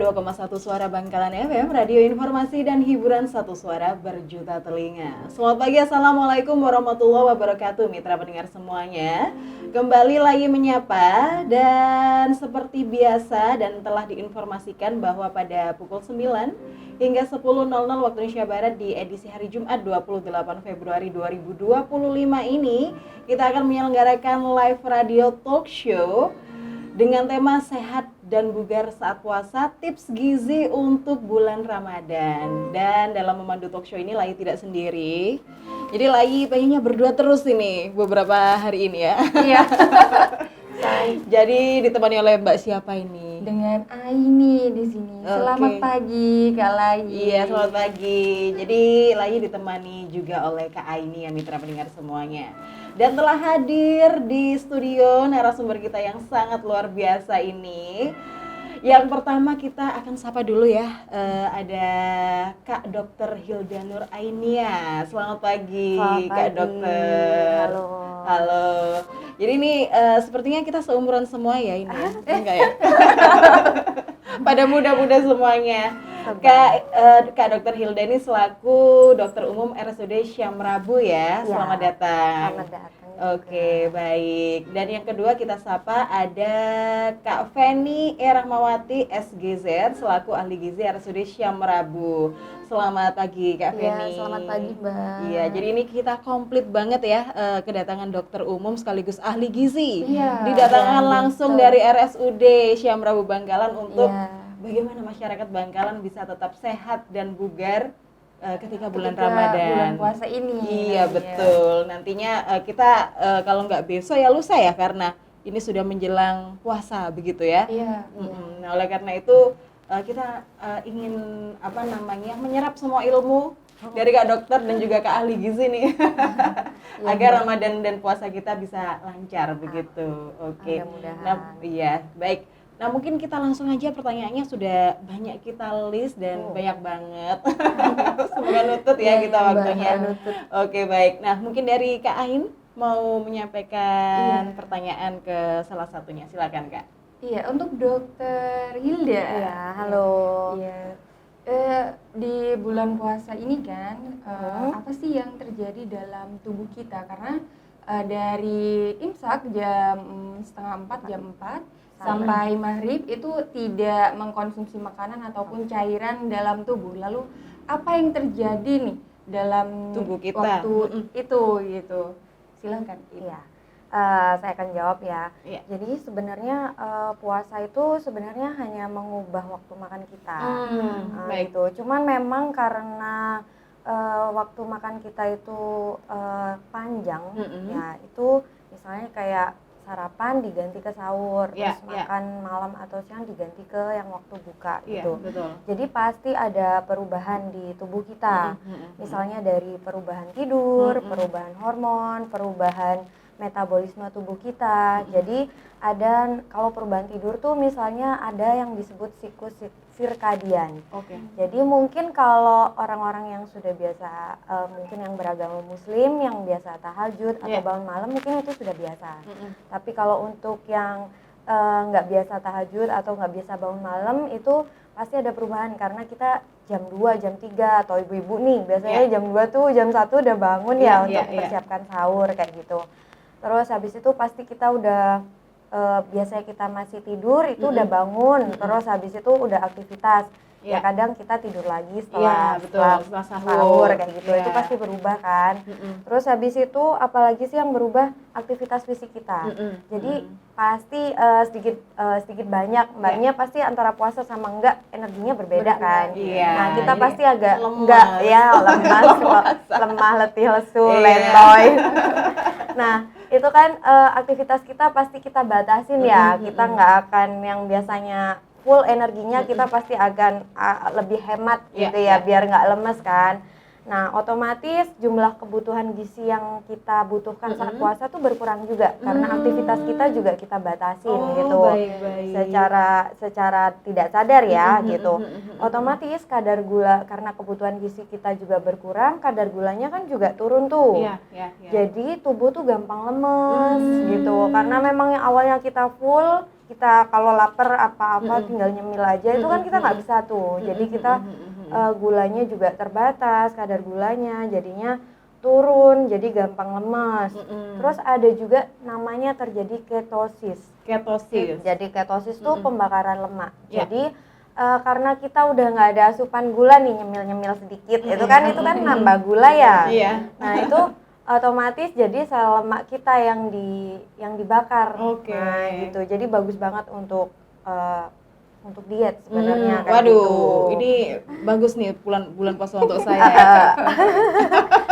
102,1 Suara Bangkalan FM, radio informasi dan hiburan satu suara berjuta telinga. Selamat pagi, Assalamualaikum warahmatullahi wabarakatuh, mitra pendengar semuanya. Kembali lagi menyapa dan seperti biasa dan telah diinformasikan bahwa pada pukul 9 hingga 10.00 waktu Indonesia Barat di edisi hari Jumat 28 Februari 2025 ini kita akan menyelenggarakan live radio talk show dengan tema sehat dan bugar saat puasa, tips gizi untuk bulan Ramadan. Dan dalam memandu talk show ini Lai tidak sendiri. Jadi Lai pengennya berdua terus ini beberapa hari ini ya. Iya. Jadi ditemani oleh Mbak siapa ini? Dengan Aini di sini. Selamat pagi Kak Lai. Iya, selamat pagi. Jadi Lai ditemani juga oleh Kak Aini ya, mitra pendengar semuanya. Dan telah hadir di studio narasumber kita yang sangat luar biasa ini. Yang pertama kita akan sapa dulu ya, ada Kak Dr. Hilda Nur Ainia. Selamat pagi, Kak Dokter. Halo. Halo. Jadi ini sepertinya kita seumuran semua ya ini. Enggak ya? Pada muda-muda semuanya. Kak Dr. Hilda ini selaku dokter umum RSUD Syamrabu ya. Selamat datang. Selamat datang. Oke, baik. Dan yang kedua kita sapa ada Kak Feni Rahmawati SGZ selaku ahli gizi RSUD Syamrabu. Selamat pagi Kak Feni. Iya, selamat pagi Mbak. Iya, jadi ini kita komplit banget ya kedatangan dokter umum sekaligus ahli gizi. Iya. Didatangkan langsung dari RSUD Syamrabu Bangkalan untuk bagaimana masyarakat Bangkalan bisa tetap sehat dan bugar ketika bulan Ramadan. Bulan puasa ini. Iya, betul. Nantinya kita kalau nggak besok ya lusa ya, karena ini sudah menjelang puasa begitu ya. Iya. Nah, oleh karena itu kita ingin menyerap semua ilmu dari Kak Dokter dan juga Kak ahli gizi nih agar Ramadan dan puasa kita bisa lancar begitu. Oke. Nah, iya, baik. Nah, mungkin kita langsung aja, pertanyaannya sudah banyak kita list dan banyak banget. Semoga nutut ya kita waktunya. Oke, baik. Nah, mungkin dari Kak Ain mau menyampaikan pertanyaan ke salah satunya. Silakan, Kak. Iya, untuk Dokter Hilda. Iya, halo. Iya. Di bulan puasa ini kan, apa sih yang terjadi dalam tubuh kita? Karena dari imsak jam 3:30, jam 4 sampai maghrib itu tidak mengkonsumsi makanan ataupun cairan dalam tubuh. Lalu apa yang terjadi nih dalam tubuh kita waktu itu gitu? Silakan. Iya. Saya akan jawab ya. Iya. Jadi sebenarnya puasa itu sebenarnya hanya mengubah waktu makan kita. Baik. Gitu. Cuman memang karena waktu makan kita itu panjang, ya itu misalnya kayak sarapan diganti ke sahur, terus makan malam atau siang diganti ke yang waktu buka gitu. Betul. Jadi pasti ada perubahan di tubuh kita. Misalnya dari perubahan tidur, perubahan hormon, perubahan metabolisme tubuh kita. Jadi ada, kalau perubahan tidur tuh misalnya ada yang disebut siklus sirkadian. Jadi mungkin kalau orang-orang yang sudah biasa, mungkin yang beragama muslim, yang biasa tahajud atau bangun malam, mungkin itu sudah biasa. Tapi kalau untuk yang nggak biasa tahajud atau nggak biasa bangun malam, itu pasti ada perubahan karena kita jam 2, jam 3 atau ibu-ibu nih biasanya jam 2 tuh jam 1 udah bangun untuk mempersiapkan sahur kayak gitu. Terus habis itu pasti kita udah biasanya kita masih tidur itu udah bangun, terus habis itu udah aktivitas. Ya kadang kita tidur lagi setelah sahur kayak gitu. Itu pasti berubah kan. Terus habis itu apalagi sih yang berubah? Aktivitas fisik kita. Jadi pasti sedikit banyak mbaknya pasti antara puasa sama enggak energinya berbeda kan. Nah, kita pasti agak lemah, letih, lesu, lentoy. Nah, itu kan aktivitas kita pasti kita batasin ya. Kita nggak akan yang biasanya full energinya, kita pasti akan lebih hemat gitu ya, biar nggak lemes kan. Nah, otomatis jumlah kebutuhan gizi yang kita butuhkan saat puasa tuh berkurang juga karena aktivitas kita juga kita batasin gitu. Secara tidak sadar ya gitu. Otomatis kadar gula, karena kebutuhan gizi kita juga berkurang, kadar gulanya kan juga turun tuh. Jadi tubuh tuh gampang lemes gitu. Karena memang yang awalnya kita full kita kalau lapar apa-apa tinggal nyemil aja, itu kan kita nggak bisa tuh. Jadi kita gulanya juga terbatas, kadar gulanya jadinya turun, jadi gampang lemas. Terus ada juga namanya terjadi ketosis. Jadi ketosis tuh pembakaran lemak. Jadi karena kita udah nggak ada asupan gula nih, nyemil sedikit, itu kan nambah gula ya. Nah itu otomatis jadi sel lemak kita yang dibakar. Nah gitu. Jadi bagus banget untuk diet sebenarnya. Waduh, ini bagus nih bulan puasa untuk saya.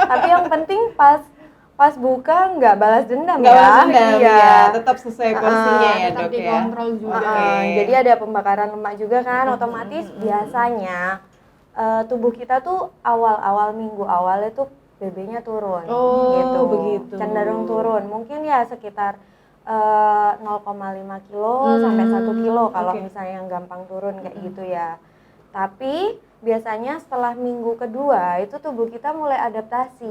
Tapi yang penting pas buka nggak balas dendam ya. Tetap sesuai porsinya ya tetap dok ya. dikontrol juga. Jadi ada pembakaran lemak juga kan, otomatis biasanya tubuh kita tuh awal minggu awal itu BB-nya turun, gitu. Begitu. Cenderung turun, mungkin ya sekitar 0,5 kilo sampai 1 kilo kalau misalnya yang gampang turun kayak gitu ya. Tapi biasanya setelah minggu kedua itu tubuh kita mulai adaptasi,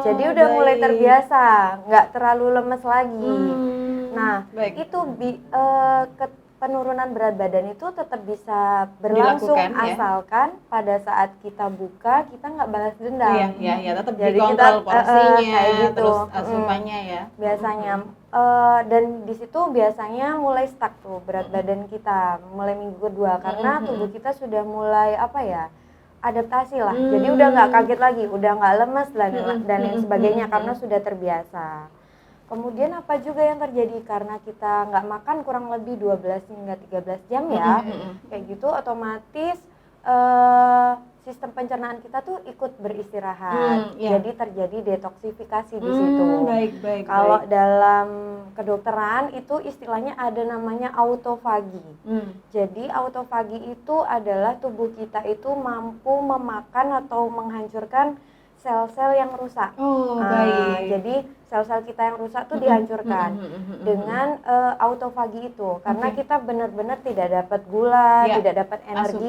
jadi udah mulai terbiasa, nggak terlalu lemes lagi. Nah itu penurunan berat badan itu tetap bisa berlangsung asalkan pada saat kita buka kita nggak balas dendam. Iya, tetap jadi dikontrol kita, porsinya, kayak gitu. Terus asupannya ya. Biasanya dan di situ biasanya mulai stuck tuh berat badan kita mulai minggu kedua karena tubuh kita sudah mulai adaptasi lah. Jadi udah nggak kaget lagi, udah nggak lemes dan lain sebagainya karena sudah terbiasa. Kemudian apa juga yang terjadi karena kita nggak makan kurang lebih 12 hingga 13 jam ya, kayak gitu otomatis sistem pencernaan kita tuh ikut beristirahat, jadi terjadi detoksifikasi di situ. Kalau dalam kedokteran itu istilahnya ada namanya autofagi. Jadi autofagi itu adalah tubuh kita itu mampu memakan atau menghancurkan sel-sel yang rusak. Jadi sel-sel kita yang rusak tuh dihancurkan dengan autofagi itu, karena kita benar-benar tidak dapat gula, tidak dapat energi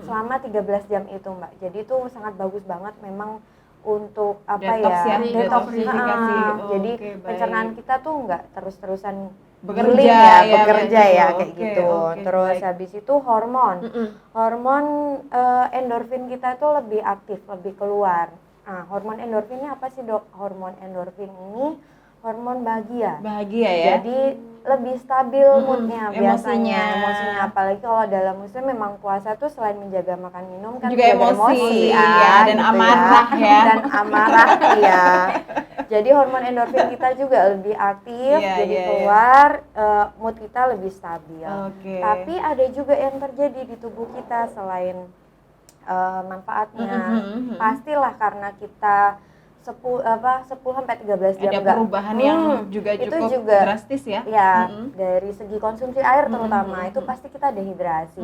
selama 13 jam itu, Mbak. Jadi itu sangat bagus banget memang untuk detoksifikasi. Jadi pencernaan kita tuh nggak terus-terusan bekerja kayak gitu. Terus habis itu hormon endorfin kita itu lebih aktif, lebih keluar. Nah, hormon endorfin ini apa sih dok? Hormon endorfin ini hormon bahagia ya. Jadi lebih stabil moodnya biasanya, emosinya. Apalagi kalau dalam musim memang puasa tuh selain menjaga makan minum kan juga emosi dan gitu amarah ya. Dan amarah ya. Jadi hormon endorfin kita juga lebih aktif, jadi keluar, mood kita lebih stabil. Tapi ada juga yang terjadi di tubuh kita selain manfaatnya. Pastilah karena kita 10 sampai 13 jam ada perubahan yang juga cukup drastis ya. Dari segi konsumsi air terutama itu pasti kita dehidrasi.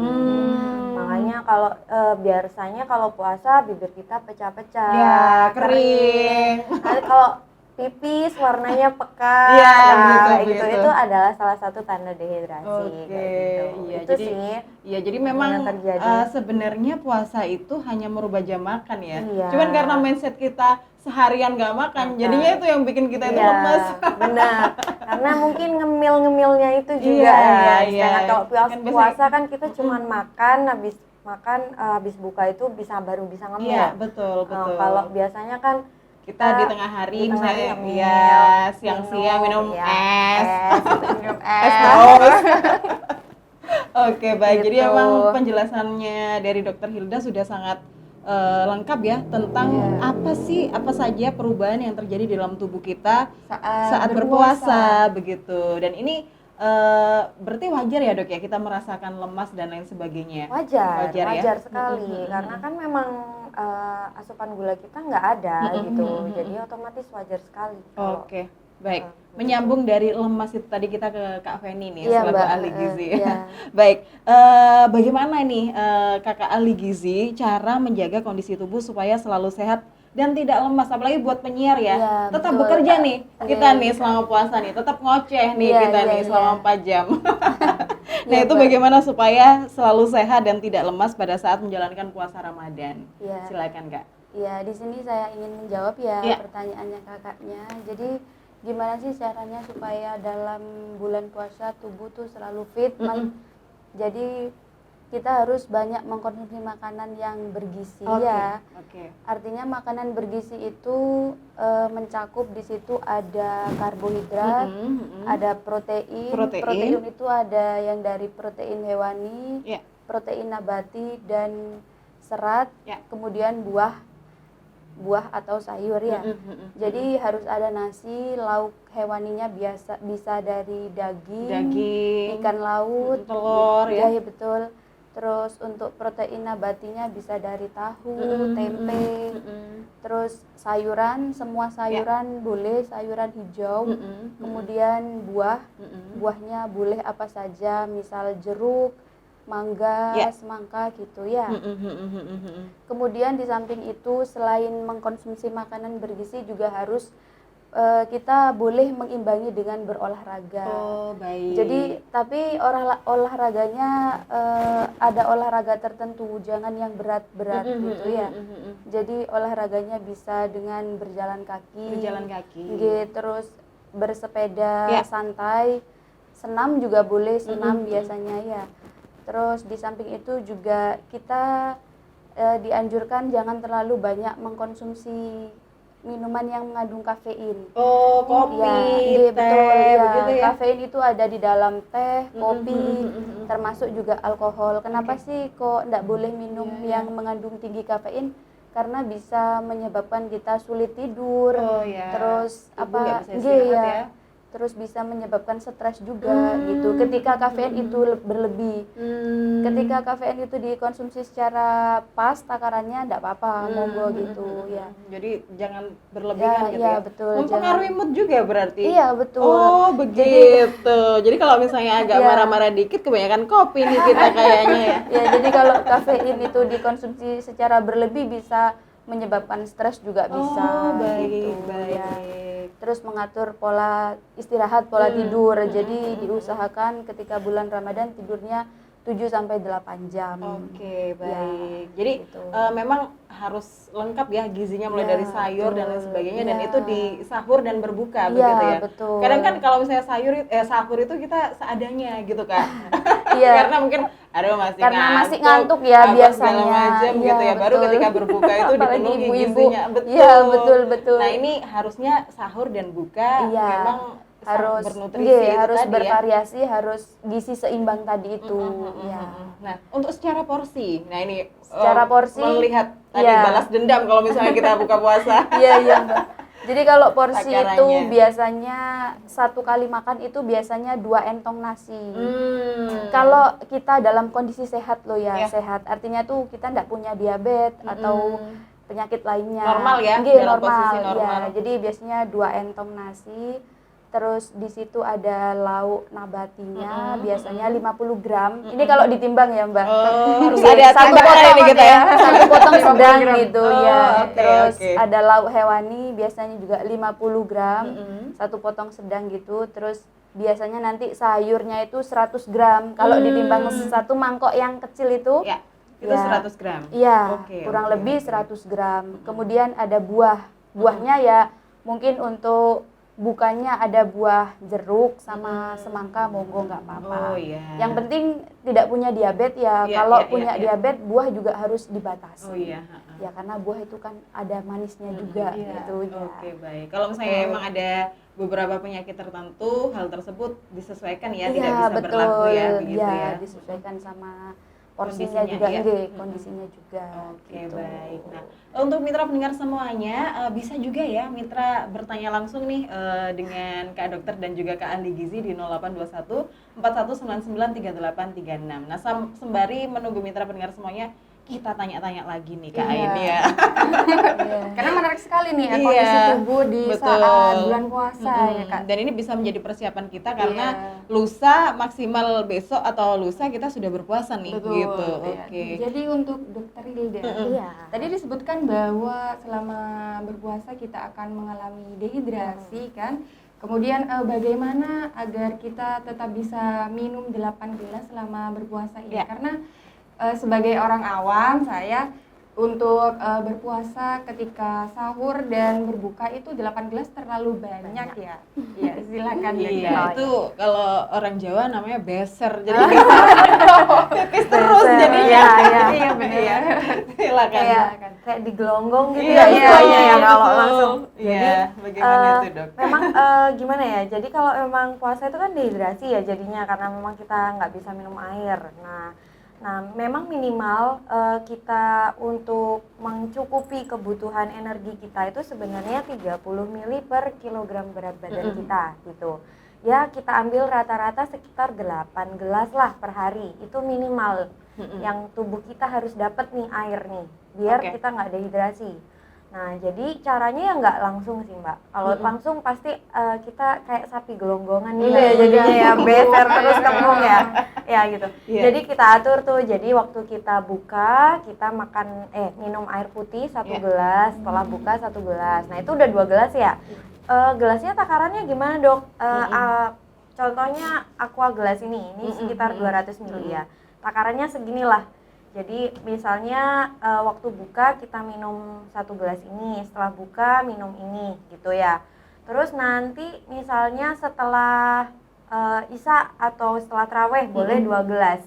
Makanya kalau biasanya kalau puasa bibir kita pecah-pecah, kering. Nanti kalau pipis warnanya pekat, gitu. Itu adalah salah satu tanda dehidrasi. Itu sih. Jadi memang sebenarnya puasa itu hanya merubah jam makan ya. Cuman karena mindset kita seharian nggak makan, jadinya itu yang bikin kita itu lemes. Benar. Karena mungkin ngemil-ngemilnya itu juga. Kalau puasa kan kita cuman makan, habis buka itu baru bisa ngemil. Iya, betul. Kalau biasanya kan kita di tengah hari misalnya siang-siang minum es terus. Baik. Jadi emang penjelasannya dari Dokter Hilda sudah sangat lengkap ya tentang apa saja perubahan yang terjadi dalam tubuh kita saat berpuasa begitu. Dan ini berarti wajar ya dok ya kita merasakan lemas dan lain sebagainya. Wajar sekali karena kan memang asupan gula kita nggak ada gitu, jadi otomatis wajar sekali. Baik. Menyambung dari lemas itu tadi kita ke Kak Feni nih selaku ahli gizi. Baik, bagaimana nih Kakak ahli gizi cara menjaga kondisi tubuh supaya selalu sehat dan tidak lemas, apalagi buat penyiar ya, tetap bekerja nih kita nih selama puasa nih, tetap ngoceh nih kita nih selama 4 jam. Nah itu bagaimana supaya selalu sehat dan tidak lemas pada saat menjalankan puasa Ramadan? Silakan Kak. Iya, di sini saya ingin menjawab pertanyaannya kakaknya. Jadi gimana sih caranya supaya dalam bulan puasa tubuh tuh selalu fit. Jadi kita harus banyak mengkonsumsi makanan yang bergizi ya. Artinya makanan bergizi itu mencakup di situ ada karbohidrat, ada protein. Protein itu ada yang dari protein hewani, protein nabati dan serat, kemudian buah atau sayur ya. Jadi harus ada nasi, lauk hewaninya bisa dari daging, ikan laut, telur ya betul. Terus untuk protein nabatinya bisa dari tahu, tempe. Terus sayuran, semua sayuran boleh, sayuran hijau. Kemudian buahnya boleh apa saja, misal jeruk, mangga, semangka gitu ya. Kemudian di samping itu selain mengkonsumsi makanan bergizi juga harus kita boleh mengimbangi dengan berolahraga. Jadi tapi olahraganya ada olahraga tertentu, jangan yang berat-berat gitu ya. Jadi olahraganya bisa dengan berjalan kaki. Terus bersepeda santai, senam juga boleh, senam biasanya ya. Terus di samping itu juga kita dianjurkan jangan terlalu banyak mengkonsumsi minuman yang mengandung kafein. Kopi, teh, betul ya. Begitu ya. Kafein itu ada di dalam teh, kopi, termasuk juga alkohol. Kenapa sih kok enggak boleh minum yang mengandung tinggi kafein? Karena bisa menyebabkan kita sulit tidur. Terus terus bisa menyebabkan stres juga gitu. Ketika kafein itu berlebih. Ketika kafein itu dikonsumsi secara pas takarannya enggak apa-apa, monggo gitu ya. Jadi jangan berlebihan gitu ya. Betul. Mempengaruhi mood juga berarti. Iya, betul. Oh, begitu. Jadi kalau misalnya agak marah-marah dikit kebanyakan kopi nih kita kayaknya ya. Ya, jadi kalau kafein itu dikonsumsi secara berlebih bisa menyebabkan stres juga bisa gitu ya. Terus mengatur pola istirahat, pola tidur. Jadi diusahakan ketika bulan Ramadan tidurnya 7-8 jam. Baik. Jadi gitu. Memang harus lengkap ya gizinya mulai dari sayur dan lain sebagainya dan itu di sahur dan berbuka begitu ya. Betul. Kadang kan kalau misalnya sahur itu kita seadanya gitu kan. Karena mungkin masih ngantuk ya biasanya macam gitu ya. Baru ketika berbuka itu dipenuhi gizinya. Betul. Nah, ini harusnya sahur dan buka memang harus bernutrisi harus tadi bervariasi, harus gizi seimbang tadi itu. Nah, untuk secara porsi. Nah, ini secara porsi melihat tadi balas dendam kalau misalnya kita buka puasa. Iya, Mbak. Jadi kalau porsi itu biasanya satu kali makan itu biasanya 2 entong nasi. Kalau kita dalam kondisi sehat loh ya, sehat. Artinya tuh kita enggak punya diabetes atau penyakit lainnya. Normal ya, dalam posisi normal. Ya. Jadi biasanya 2 entong nasi. Terus di situ ada lauk nabatinya, biasanya 50 gram. Ini kalau ditimbang ya, Mbak. Harus ada satu potong ini gitu ya. Satu potong sedang gitu ya. Terus ada lauk hewani, biasanya juga 50 gram. Satu potong sedang gitu. Terus biasanya nanti sayurnya itu 100 gram. Kalau ditimbang satu mangkok yang kecil itu, itu 100 gram? Iya, kurang lebih 100 gram. Kemudian ada buah. Buahnya ya mungkin untuk bukanya ada buah jeruk sama semangka, monggo nggak apa-apa. Yang penting tidak punya diabetes ya. Kalau punya diabetes, buah juga harus dibatasi. Ya karena buah itu kan ada manisnya juga gitu ya. Baik. Kalau misalnya emang ada beberapa penyakit tertentu, hal tersebut disesuaikan ya, tidak bisa berlaku ya begitu ya. Disesuaikan sama porsinya juga, kondisinya juga. Gitu. Baik. Nah, untuk mitra pendengar semuanya, bisa juga ya mitra bertanya langsung nih dengan Kak Dokter dan juga Kak Ahli Gizi di 0821 4199 3836. Nah, sembari menunggu mitra pendengar semuanya, kita tanya-tanya lagi nih Kak Ain ya. Karena menarik sekali nih kondisi tubuh di saat bulan puasa ya Kak. Dan ini bisa menjadi persiapan kita karena lusa maksimal besok atau lusa kita sudah berpuasa nih gitu. Jadi untuk Dokter Hilda, tadi disebutkan bahwa selama berpuasa kita akan mengalami dehidrasi kan. Kemudian bagaimana agar kita tetap bisa minum 8 gelas selama berpuasa ini? Karena sebagai orang awam saya Untuk berpuasa ketika sahur dan berbuka itu 8 gelas terlalu banyak ya. Iya, silakan Iya, Dek. itu kalau orang Jawa namanya beser. Jadi bisa pipis terus Beser, jadinya. Iya benar. Iya. Silakan. Kayak digelonggong gitu Iya, ya istilahnya iya, ya kalau betul. langsung. Iya, bagaimana itu, Dok? Memang gimana ya? Jadi kalau memang puasa itu kan dehidrasi ya jadinya karena memang kita nggak bisa minum air. Nah, memang minimal kita untuk mencukupi kebutuhan energi kita itu sebenarnya 30 mili per kilogram berat badan kita gitu. Ya, kita ambil rata-rata sekitar 8 gelas lah per hari. Itu minimal yang tubuh kita harus dapat nih air nih, biar Oke. kita nggak dehidrasi. Nah, jadi caranya ya nggak langsung sih Mbak. Kalau langsung pasti kita kayak sapi gelonggongan gitu ya jadinya ya, beser terus kembung ya. Ya gitu. Iya. Jadi kita atur tuh, jadi waktu kita buka, kita makan minum air putih 1 Iya. gelas, setelah buka 1 gelas. Nah, itu udah 2 gelas ya. Gelasnya takarannya gimana Dok? Contohnya aqua gelas ini sekitar 200 ml ya. Takarannya seginilah. Jadi misalnya waktu buka kita minum 1 gelas ini, setelah buka minum ini gitu ya. Terus nanti misalnya setelah Isya atau setelah Taraweh boleh 2 gelas.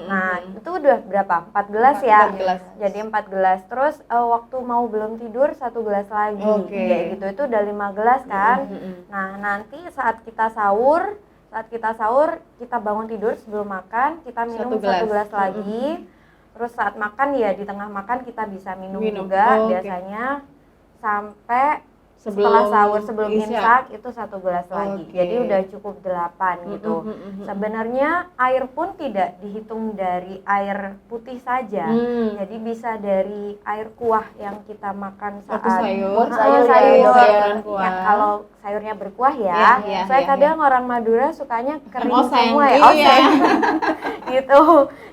Nah itu udah berapa? 4 gelas ya? 4 gelas. Jadi 4 gelas. Terus waktu mau belum tidur 1 gelas lagi. Oke. Kayak gitu, itu udah 5 gelas kan. Nah nanti saat kita sahur kita bangun tidur sebelum makan kita minum 1 gelas lagi. Terus saat makan ya di tengah makan kita bisa minum juga biasanya sampai setelah sahur sebelum imsak itu 1 gelas lagi. Jadi udah cukup 8 gitu. Sebenarnya air pun tidak dihitung dari air putih saja. Jadi bisa dari air kuah yang kita makan saat sayur. sayur. Kuah. Ya, kalau sayurnya berkuah ya. Saya kadang orang Madura sukanya kering Oseng, semua ya. iya. Oseng. Gitu.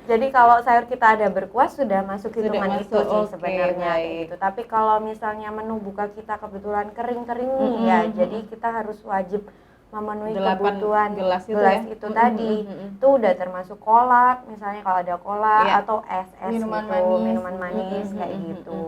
Jadi kalau sayur kita ada berkuah sudah masuk Sudah hitungan masuk, itu sih oke, sebenarnya kayak baik. gitu. Tapi kalau misalnya menu buka kita kebetulan kering-kering nih ya, jadi kita harus wajib memenuhi 8 kebutuhan gelas itu itu ya? tadi. Itu udah termasuk kolak, misalnya kalau ada kolak Iya. atau es Minuman gitu, manis. minuman manis kayak gitu.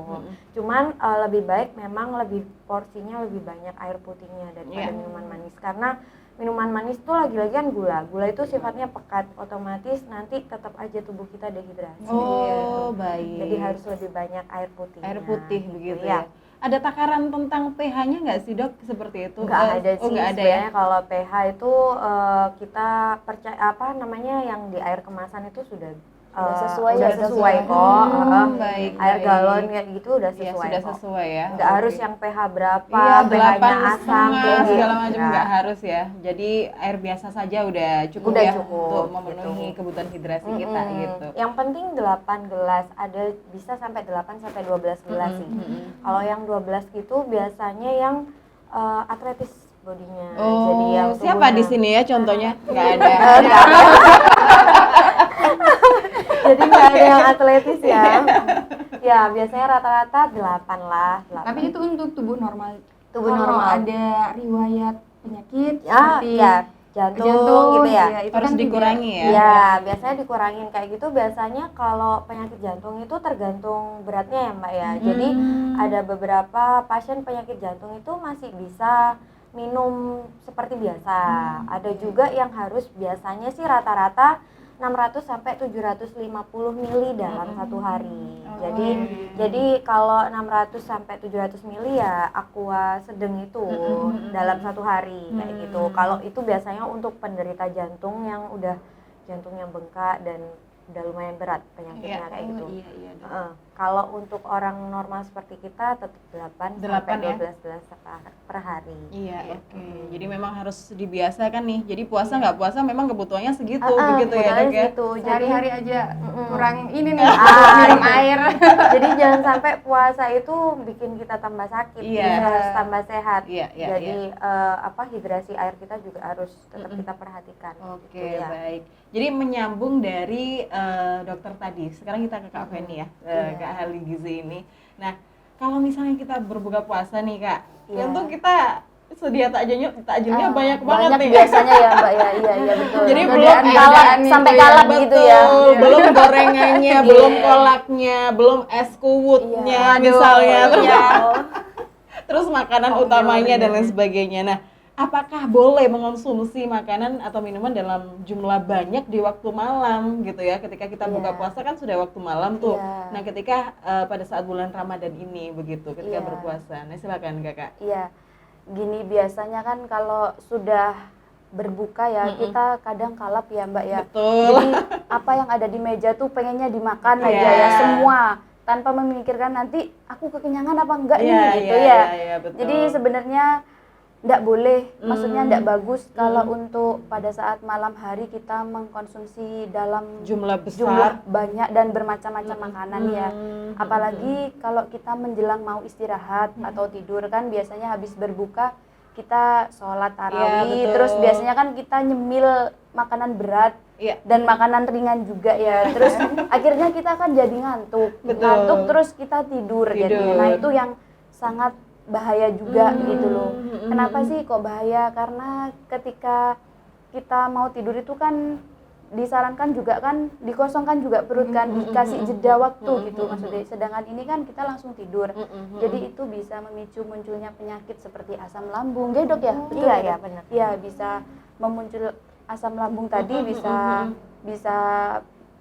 Cuman lebih baik memang lebih porsinya lebih banyak air putihnya daripada Iya. minuman manis karena minuman manis tuh lagi-lagi kan gula. Gula itu sifatnya pekat, otomatis nanti tetap aja tubuh kita dehidrasi. Oh, baik. Jadi harus lebih banyak air putihnya. Air putih begitu ya. ya. Ada takaran tentang pH-nya nggak sih, Dok, seperti itu? Nggak ada sih nggak ada ya. sebenarnya kalau pH itu kita percaya yang di air kemasan itu sudah sesuai udah ya, Dok, sesuai ya? kok. Baik, Air baik. galon kayak gitu udah Ya, sesuai sudah kok. sesuai ya. Nggak Oke. harus yang pH berapa, Iya, pH-nya asam segala macam enggak. nggak harus ya. Jadi air biasa saja udah cukup Udah ya cukup, untuk memenuhi gitu. kebutuhan hidrasi kita gitu. Yang penting 8 gelas, ada bisa sampai 8 sampai 12 gelas sih. Kalau yang 12 gitu biasanya yang atletis bodinya. Oh, Jadi yang siapa di tubuhnya- sini ya contohnya? Nggak ada. Nggak ada. Jadi nggak ada yang atletis ya. Ya biasanya rata-rata 8 lah. 8. Tapi itu untuk tubuh normal. Tubuh Kalau normal. ada riwayat penyakit Ya, seperti ya jantung gitu ya. itu Harus kan juga- dikurangi ya. Iya, biasanya dikurangin kayak gitu. Biasanya kalau penyakit jantung itu tergantung beratnya ya Mbak ya. Jadi ada beberapa pasien penyakit jantung itu masih bisa minum seperti biasa. Ada juga yang harus biasanya sih rata-rata 600 sampai 750 mili dalam satu hari. Jadi kalau 600 sampai 700 mili ya aqua sedang itu dalam satu hari kayak gitu. Kalau itu biasanya untuk penderita jantung yang udah jantungnya bengkak dan udah lumayan berat penyakitnya kayak gitu. Iya, Dok. Kalau untuk orang normal seperti kita tetap 8 sampai 8 ya? 12 gelas per hari. Iya, oke. Jadi memang harus dibiasakan nih. Jadi puasa nggak puasa memang kebutuhannya segitu begitu ya, kebetulan Dok ya. segitu. Jadi Sehari-hari aja kurang ini nih, Ah, minum itu. air. Jadi jangan sampai puasa itu bikin kita tambah sakit, Iya. kita harus tambah sehat. Iya, iya, Jadi hidrasi air kita juga harus tetap kita perhatikan. Oke, gitu ya. baik. Jadi menyambung dari dokter tadi, sekarang kita ke Kak Feni ya, Kak ahli gizi ini. Nah, kalau misalnya kita berbuka puasa nih Kak, Iya. tentu kita sedia takjilnya banyak banget banyak nih. biasanya ya Mbak ya, iya betul. Jadi Godaan- belum godaan kalap itu sampai ya. kalap gitu ya. Betul, belum gorengannya, belum kolaknya, belum es kuwutnya Iya. misalnya. Aduh, iya. Terus makanan Konyol utamanya dan lain ini. sebagainya. Nah, apakah boleh mengonsumsi makanan atau minuman dalam jumlah banyak di waktu malam gitu ya? Ketika kita buka Iya. puasa kan sudah waktu malam tuh. Iya. Nah, ketika pada saat bulan Ramadan ini begitu, ketika Iya. berpuasa. Nah, silakan Kakak. Iya, gini biasanya kan kalau sudah berbuka ya kita kadang kalap ya Mbak ya. Betul. Jadi apa yang ada di meja tuh pengennya dimakan aja Iya. ya semua tanpa memikirkan nanti aku kekenyangan apa enggak nih Iya, gitu iya, ya. iya, betul. Jadi sebenarnya enggak boleh, maksudnya enggak bagus kalau Hmm. untuk pada saat malam hari kita mengkonsumsi dalam Jumlah besar. jumlah banyak dan bermacam-macam makanan ya. Hmm. Apalagi kalau kita menjelang mau istirahat atau tidur kan biasanya habis berbuka kita sholat tarawih, betul. terus biasanya kan kita nyemil makanan berat Iya. dan makanan ringan juga ya. Terus akhirnya kita kan jadi ngantuk, Betul. ngantuk terus kita tidur. Jadi, Tidur. nah itu yang sangat bahaya juga gitu loh. Hmm. Kenapa sih kok bahaya? Karena ketika kita mau tidur itu kan disarankan juga kan dikosongkan juga perut kan, dikasih jeda waktu gitu maksudnya. Sedangkan ini kan kita langsung tidur. Jadi itu bisa memicu munculnya penyakit seperti asam lambung. Ya Dok ya? Betul Iya, ya, iya, Dok? benar. Iya, bisa memuncul asam lambung tadi bisa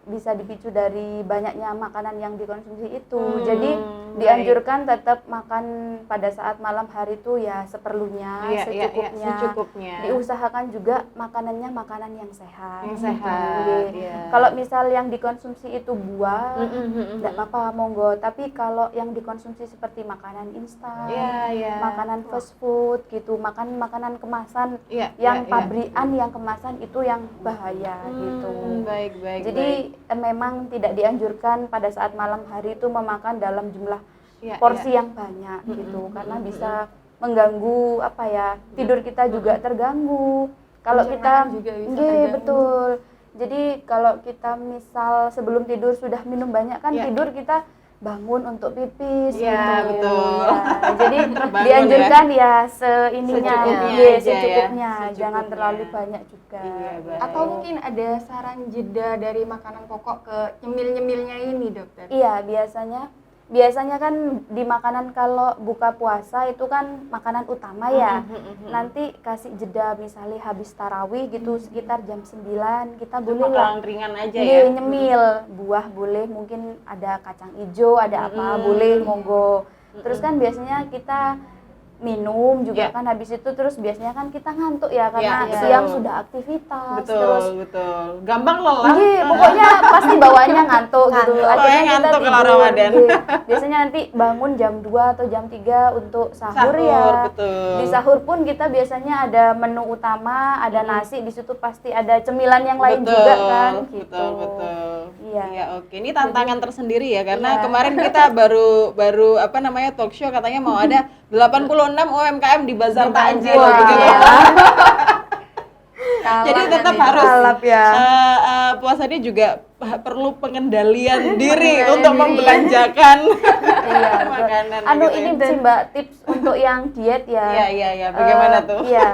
bisa dipicu dari banyaknya makanan yang dikonsumsi itu. Jadi dianjurkan tetap makan pada saat malam hari itu ya seperlunya, Iya, iya, iya, secukupnya. secukupnya. Diusahakan juga makanannya makanan yang sehat. Yang sehat, Iya. iya. Kalau misal yang dikonsumsi itu buah, Mm-mm. enggak apa-apa monggo. Tapi kalau yang dikonsumsi seperti makanan instan, Iya, iya. makanan fast food gitu, makan makanan kemasan Iya, yang iya, iya. pabrikan yang kemasan itu yang bahaya gitu. Baik, baik. Jadi baik. memang tidak dianjurkan pada saat malam hari itu memakan dalam jumlah Iya, porsi iya. yang banyak gitu karena bisa mengganggu apa ya, tidur kita juga terganggu. Kalau kita Pencernaan juga bisa Nggih, terganggu. betul. Jadi kalau kita misal sebelum tidur sudah minum banyak kan Iya. tidur kita bangun untuk pipis Iya, gitu. betul. Ya, jadi Terbangun dianjurkan ya seininya, Secukupnya nggih, aja ya. secukupnya, jangan Secukupnya. terlalu banyak juga. Iya, baik. Atau mungkin ada saran jeda dari makanan pokok ke nyemil-nyemilnya ini, Dokter? Iya, biasanya kan di makanan kalau buka puasa itu kan makanan utama ya. Nanti kasih jeda misalnya habis tarawih gitu sekitar jam 9 kita Itu boleh lah makanan ringan aja Nggih, ya. nyemil buah boleh, mungkin ada kacang hijau, ada apa boleh monggo. Terus kan biasanya kita minum juga Iya. kan habis itu terus biasanya kan kita ngantuk ya karena Iya, siang betul. sudah aktivitas Betul, terus betul. Gampang lelah. Iya, pokoknya pasti bawaannya ngantuk gitu. Ngantuk. Pokoknya ngantuk kalau Ramadan. Iya. Biasanya nanti bangun jam 2 atau jam 3 untuk sahur, ya. Betul. Di sahur pun kita biasanya ada menu utama, ada nasi, di situ pasti ada cemilan yang lain Betul, juga kan gitu. betul, betul. Iya. Oke. Ini tantangan tersendiri ya karena Iya. kemarin kita baru apa namanya talk show katanya mau ada 86 UMKM di Bazar Takjil Wah, begitu. iya. Jadi Kalah tetap nanti. harus Kalap ya. puasanya juga perlu pengendalian diri Pengendalian untuk diri. membelanjakan Iya, betul. makanan. Anu gitu ini ya. sih Mbak tips untuk yang diet ya. Iya, iya, iya. Bagaimana tuh? Iya.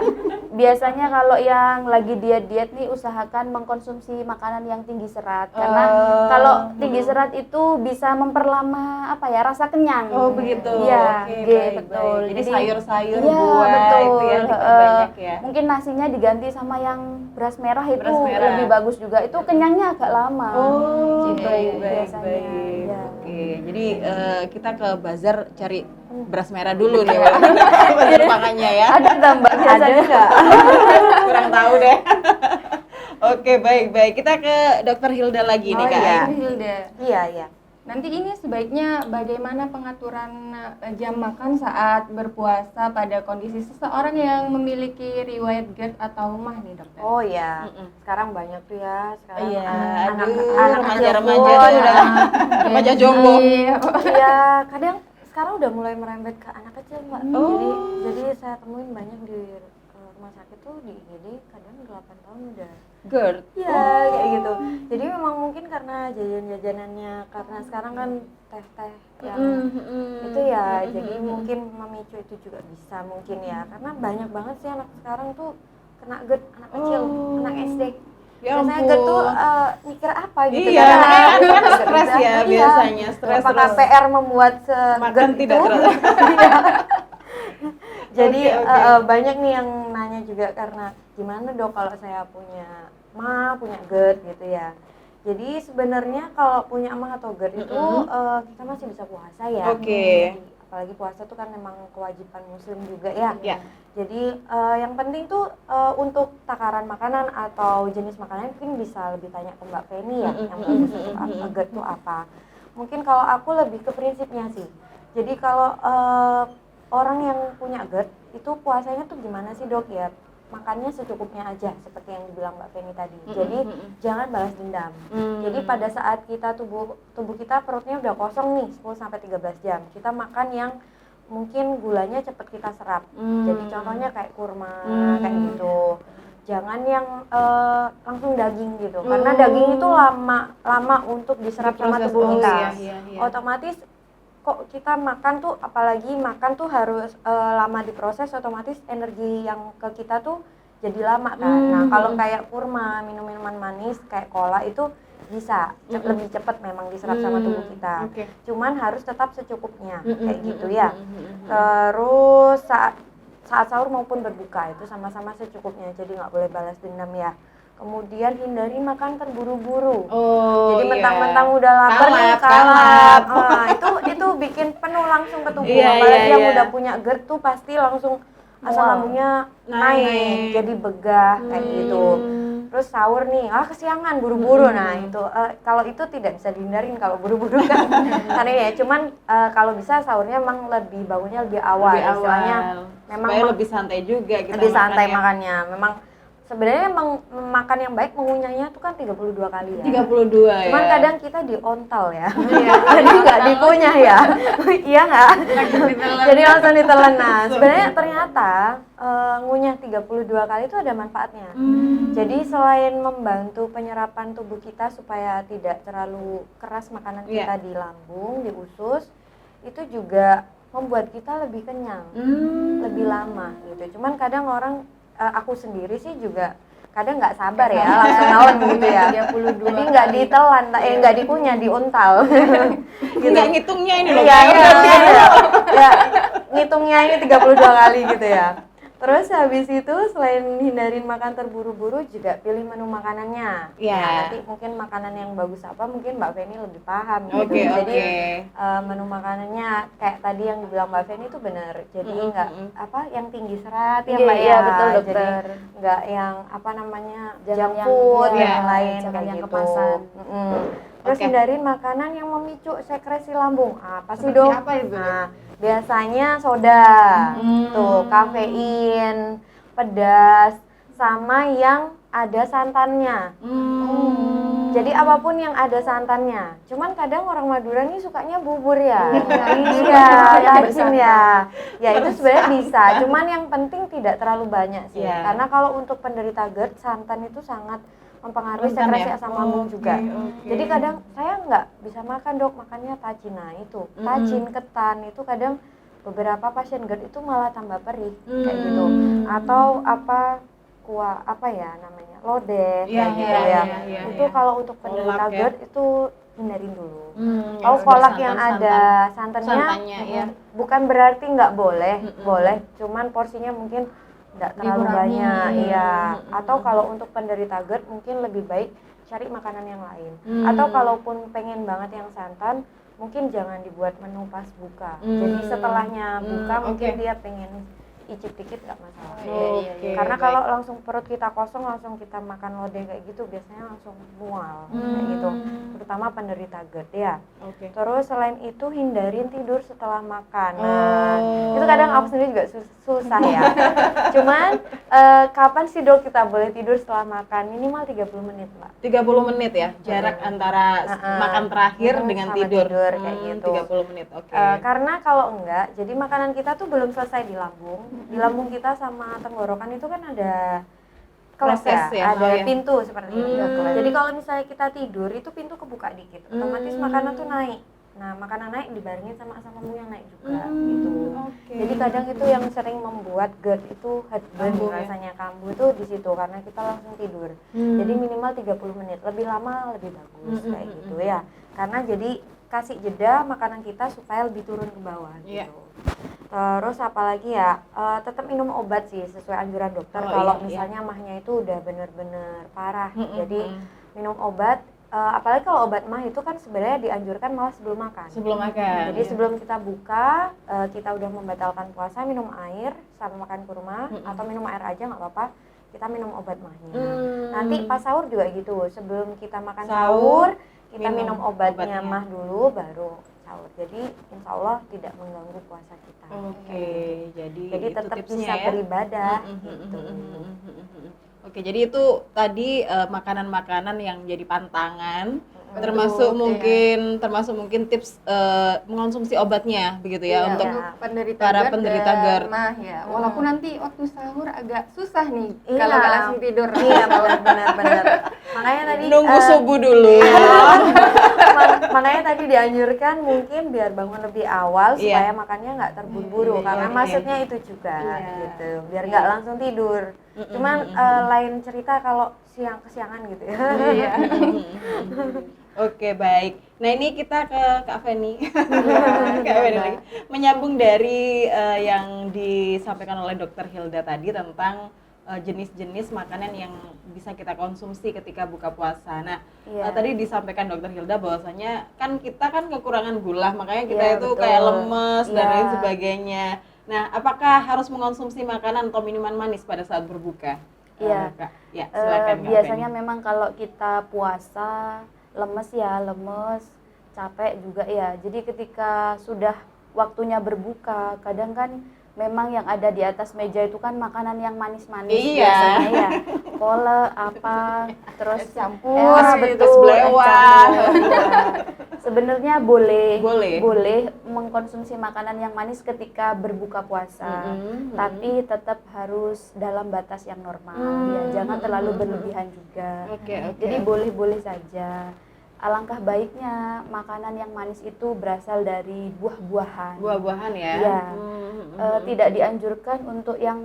Biasanya kalau yang lagi diet-diet nih usahakan mengkonsumsi makanan yang tinggi serat karena kalau tinggi serat itu bisa memperlama apa ya rasa kenyang. Oh begitu. Iya, Oke, nggih, baik, betul. baik. Jadi sayur-sayur, iya, buah betul. itu ya diperbanyak ya. Mungkin nasinya diganti sama yang beras merah itu Beras merah. lebih bagus juga. Itu kenyangnya agak lama. Oh, gitu baik, baik, biasanya. baik. Iya. Oke, jadi kita ke bazar cari beras merah dulu nih, bazar makannya ya. Ada nggak Mbak biasanya? Kurang tahu deh. Oke, baik, baik. Kita ke Dokter Hilda lagi nih, Oh Kak. iya, Hilda. Iya, iya. Nanti ini sebaiknya bagaimana pengaturan jam makan saat berpuasa pada kondisi seseorang yang memiliki riwayat GERD atau MAH nih, Dokter? Oh ya, sekarang banyak tuh ya. Sekarang Iya, anak aduh, kecil remaja-remaja pun, tuh udah remaja jombo. Iya, kadang sekarang udah mulai merembet ke anak kecil Mbak. Oh. Jadi saya temuin banyak di rumah sakit tuh di IGD kadang 8 tahun udah. GERD. Iya, kayak gitu. Jadi memang mungkin karena jajan-jajanannya, karena sekarang kan teh-teh yang itu ya, jadi mungkin memicu itu juga bisa mungkin ya. Karena banyak banget sih anak sekarang tuh kena GERD, anak kecil, anak SD. Ya Biasanya ampun. GERD tuh mikir apa gitu. Iya, Kadang-kadang kan GERD stres bisa. ya Iya. biasanya, stres Apakah terus. PR membuat Makan se-GERD tidak itu? teratur. Iya. Jadi Oke. banyak nih yang nanya juga karena gimana dok kalau saya punya punya GERD gitu ya. Jadi sebenarnya kalau punya emah atau GERD itu kita masih bisa puasa ya. Oke. Apalagi puasa tuh kan memang kewajiban muslim juga ya. Ya. Jadi yang penting tuh untuk takaran makanan atau jenis makanan mungkin bisa lebih tanya ke Mbak Feni ya, yang bagus untuk GERD itu apa. Mungkin kalau aku lebih ke prinsipnya sih. Jadi kalau orang yang punya GERD itu puasanya tuh gimana sih dok ya? Makannya secukupnya aja seperti yang dibilang Mbak Feni tadi. Jadi jangan balas dendam. Jadi pada saat kita tubuh kita perutnya udah kosong nih 10 sampai 13 jam. Kita makan yang mungkin gulanya cepat kita serap. Jadi contohnya kayak kurma kayak gitu. Jangan yang langsung daging gitu. Karena daging itu lama untuk diserap sama Diproses. tubuh kita. Iya. Otomatis kok kita makan tuh, apalagi makan tuh harus lama diproses, otomatis energi yang ke kita tuh jadi lama kan. Nah kalau kayak kurma, minum minuman manis kayak cola itu bisa lebih cepat memang diserap sama tubuh kita. Cuman harus tetap secukupnya kayak gitu ya. Terus saat sahur maupun berbuka itu sama-sama secukupnya, jadi nggak boleh balas dendam ya. Kemudian hindari makan terburu-buru. Jadi mentang-mentang udah lapar nih kalap. Itu bikin penuh langsung ke tubuh. Apalagi yang udah punya GERD tuh pasti langsung asam lambungnya naik, jadi begah kayak gitu. Terus sahur nih, kesiangan buru-buru. Nah itu kalau itu tidak bisa dihindarin kalau buru-buru kan. Karena ya cuman kalau bisa sahurnya memang lebih bangunnya lebih awal. Istilahnya memang supaya lebih santai juga kita lebih santai makannya. makannya. Memang sebenarnya emang makan yang baik mengunyahnya tuh kan 32 kali ya. 32 ya. Cuman kadang kita diontal ya. Jadi nggak dikunyah ya. Iya nggak? Jadi langsung ditelan. Nah, sebenarnya ternyata ngunyah 32 kali itu ada manfaatnya. Jadi selain membantu penyerapan tubuh kita supaya tidak terlalu keras makanan kita di lambung, di usus, itu juga membuat kita lebih kenyang, lebih lama gitu. Cuman kadang orang aku sendiri sih juga kadang nggak sabar ya langsung naon gitu ya. 32 Jadi nggak ditelan, nggak dikunyah, diuntal. Gitu. Nggak ngitungnya ini loh. Iya, ya, ngitungnya ini 32 kali gitu ya. Terus habis itu selain hindarin makan terburu-buru juga pilih menu makanannya. Iya. Nah, nanti mungkin makanan yang bagus apa mungkin Mbak Feni lebih paham gitu. Oke. Jadi menu makanannya kayak tadi yang dibilang Mbak Feni itu benar. Jadi nggak yang tinggi serat ya Mbak ya. Iya, betul, dokter. Jadi nggak yang Jangan junk yang- food iya, yang lain jangan kayak yang gitu. kemasan. Terus hindarin makanan yang memicu sekresi lambung. Apa sih dong? apa itu? Nah, biasanya soda, tuh kafein, pedas, sama yang ada santannya. Jadi apapun yang ada santannya. Cuman kadang orang Madura nih sukanya bubur ya. Iya, rajin ya. Ya itu sebenarnya bisa. Cuman yang penting tidak terlalu banyak sih. Karena kalau untuk penderita GERD, santan itu sangat mempengaruhi sekresi asam lambung juga. Jadi kadang saya nggak bisa makan dok, makannya tajin. Nah itu, tajin, ketan itu kadang beberapa pasien GERD itu malah tambah perih kayak gitu. Atau kuah namanya lodeh kayak gitu ya. Itu kalau untuk penderita GERD itu hindarin dulu. Kalau kolak yang ada santannya, bukan berarti nggak boleh, boleh. Cuman porsinya mungkin tidak terlalu banyak, iya. Atau kalau untuk penderita GERD mungkin lebih baik cari makanan yang lain. Atau kalaupun pengen banget yang santan, mungkin jangan dibuat menu pas buka. Jadi setelahnya buka mungkin dia pengen icip dikit nggak masalah. Karena kalau langsung perut kita kosong langsung kita makan lodeh kayak gitu biasanya langsung mual kayak gitu. Terutama penderita GERD ya. Terus selain itu hindarin tidur setelah makan. Nah, itu kadang aku sendiri juga susah ya. Cuman kapan sih dok kita boleh tidur setelah makan? Minimal 30 menit, Mbak. 30 menit ya jarak antara makan terakhir dengan sama tidur kayak gitu. 30 menit. Karena kalau enggak, jadi makanan kita tuh belum selesai di lambung, Di lambung kita sama tenggorokan itu kan ada Proses ya, ada oh ya. pintu seperti itu. Hmm. Jadi kalau misalnya kita tidur itu pintu kebuka dikit, otomatis makanan tuh naik. Nah, makanan naik dibarengin sama asam lambung yang naik juga gitu. Oke. Jadi kadang itu yang sering membuat GERD itu heartburn Kambuh ya? rasanya kambuh itu di situ karena kita langsung tidur. Jadi minimal 30 menit, lebih lama lebih bagus kayak gitu ya. Karena jadi kasih jeda makanan kita supaya lebih turun ke bawah Iya. gitu. Terus apalagi ya, tetap minum obat sih sesuai anjuran dokter. Oh, Kalau iya, misalnya mahnya itu udah bener-bener parah, jadi minum obat. Apalagi kalau obat mah itu kan sebenarnya dianjurkan malah sebelum makan. Sebelum makan. Jadi ya. sebelum kita buka, kita udah membatalkan puasa, minum air sama makan kurma atau minum air aja nggak apa-apa. Kita minum obat mahnya. Nanti pas sahur juga gitu. Sebelum kita makan sahur, kita minum obatnya mah dulu, baru sahur. Jadi insya Allah tidak mengganggu puasa kita. Oke, jadi itu tetap tipsnya bisa ya. beribadah gitu. Oke, jadi itu tadi makanan-makanan yang jadi pantangan, termasuk mungkin tips mengonsumsi obatnya begitu ya untuk para penderita GERD. Mah ya. Walaupun nanti waktu sahur agak susah nih Iya. kalau nggak langsung tidur. Iya benar. Makanya tadi Nunggu subuh dulu. makanya tadi dianjurkan mungkin biar bangun lebih awal Iya. supaya makannya nggak terburu-buru karena maksudnya itu juga gitu biar nggak langsung tidur. Cuman lain cerita kalau kesiangan gitu ya. Iya. Oke, baik. Nah, ini kita ke Kak Feni. Kak Feni lagi. Menyambung dari yang disampaikan oleh Dokter Hilda tadi tentang jenis-jenis makanan yang bisa kita konsumsi ketika buka puasa. Nah, tadi disampaikan Dokter Hilda bahwasanya kan kita kan kekurangan gula, makanya kita Iya, itu betul. kayak lemes dan Iya. lain sebagainya. Nah, apakah harus mengkonsumsi makanan atau minuman manis pada saat berbuka? Iya. Kak. Ya, silakan Kak Biasanya Feni. memang kalau kita puasa lemes, capek juga ya. Jadi ketika sudah waktunya berbuka, kadang kan memang yang ada di atas meja itu kan makanan yang manis-manis Iya. biasanya ya. Kole apa, terus Es campur, es es betul, belewah. campur, iya. Sebenarnya boleh Boleh. mengkonsumsi makanan yang manis ketika berbuka puasa. Tapi tetap harus dalam batas yang normal ya. Jangan terlalu berlebihan juga. Oke. Jadi boleh-boleh saja. Alangkah baiknya makanan yang manis itu berasal dari buah-buahan. Buah-buahan ya. Iya. Tidak dianjurkan untuk yang